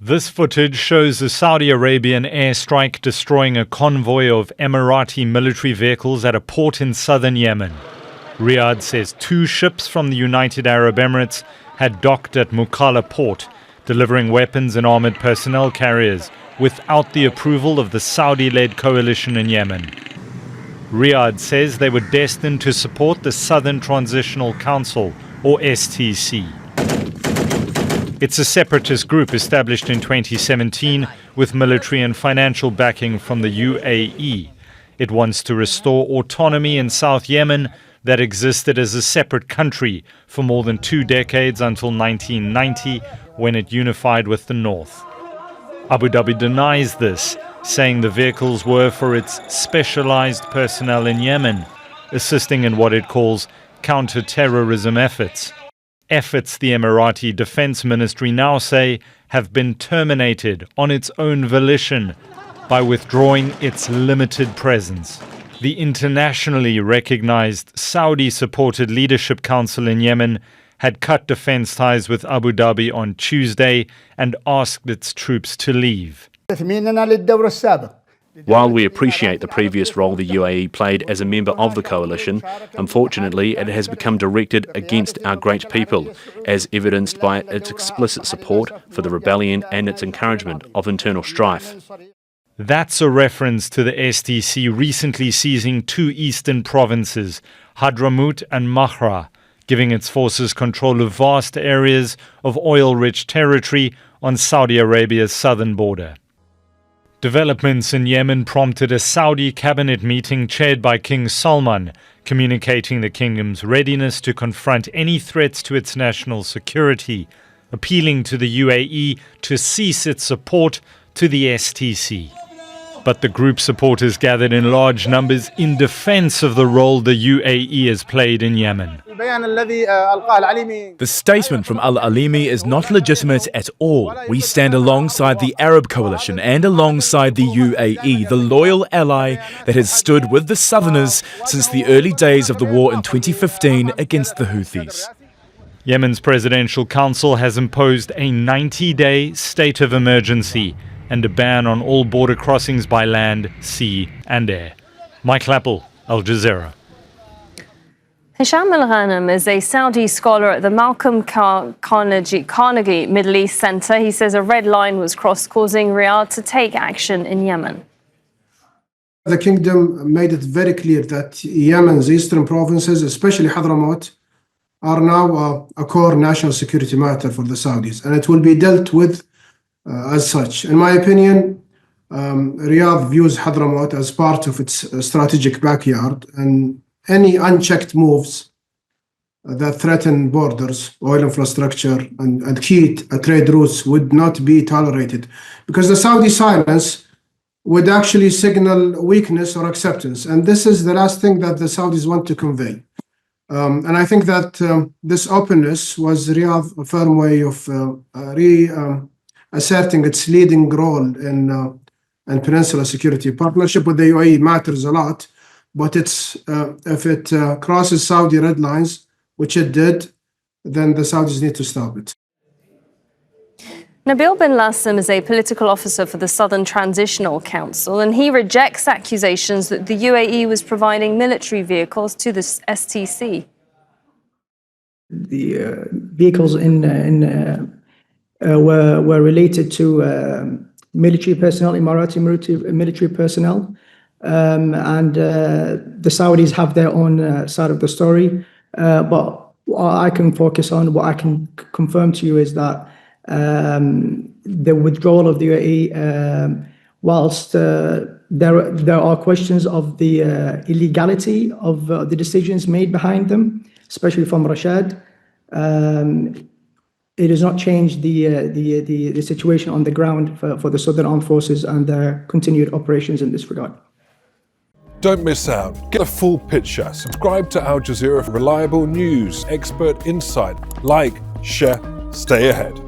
This footage shows a Saudi Arabian airstrike destroying a convoy of Emirati military vehicles at a port in southern Yemen. Riyadh says 2 ships from the United Arab Emirates had docked at Mukalla port, delivering weapons and armoured personnel carriers without the approval of the Saudi-led coalition in Yemen. Riyadh says they were destined to support the Southern Transitional Council, or STC. It's a separatist group established in 2017 with military and financial backing from the UAE. It wants to restore autonomy in South Yemen that existed as a separate country for more than 2 decades until 1990, when it unified with the north. Abu Dhabi denies this, saying the vehicles were for its specialized personnel in Yemen, assisting in what it calls counterterrorism efforts. Efforts, the Emirati Defense Ministry now say, have been terminated on its own volition by withdrawing its limited presence. The internationally recognized Saudi-supported Leadership Council in Yemen had cut defense ties with Abu Dhabi on Tuesday and asked its troops to leave. While we appreciate the previous role the UAE played as a member of the coalition, unfortunately it has become directed against our great people, as evidenced by its explicit support for the rebellion and its encouragement of internal strife. That's a reference to the STC recently seizing 2 eastern provinces, Hadramout and Mahra, giving its forces control of vast areas of oil-rich territory on Saudi Arabia's southern border. Developments in Yemen prompted a Saudi cabinet meeting chaired by King Salman, communicating the kingdom's readiness to confront any threats to its national security, appealing to the UAE to cease its support to the STC. But the group's supporters gathered in large numbers in defense of the role the UAE has played in Yemen. The statement from al-Maliki is not legitimate at all. We stand alongside the Arab coalition and alongside the UAE, the loyal ally that has stood with the Southerners since the early days of the war in 2015 against the Houthis. Yemen's Presidential Council has imposed a 90-day state of emergency and a ban on all border crossings by land, sea and air. Michael Appel, Al Jazeera. Hesham Alghannam is a Saudi scholar at the Carnegie Middle East Center. He says a red line was crossed, causing Riyadh to take action in Yemen. The kingdom made it very clear that Yemen's eastern provinces, especially Hadramout, are now a core national security matter for the Saudis, and it will be dealt with as such. In my opinion, Riyadh views Hadramout as part of its strategic backyard, and any unchecked moves that threaten borders, oil infrastructure, and key trade routes would not be tolerated, because the Saudi silence would actually signal weakness or acceptance. And this is the last thing that the Saudis want to convey. And I think that this openness was Riyadh's a firm way of asserting its leading role in Peninsula security. Partnership with the UAE matters a lot, but if it crosses Saudi red lines, which it did, then the Saudis need to stop it. Nabil bin Lassam is a political officer for the Southern Transitional Council, and he rejects accusations that the UAE was providing military vehicles to the STC. The vehicles were related to military personnel, Emirati military personnel, and the Saudis have their own side of the story. But what I can focus on, what I can confirm to you is that the withdrawal of the UAE, whilst there are questions of the illegality of the decisions made behind them, especially from Rashad, it has not changed the situation on the ground for the Southern Armed Forces and their continued operations in this regard. Don't miss out. Get a full picture. Subscribe to Al Jazeera for reliable news, expert insight. Like, share, stay ahead.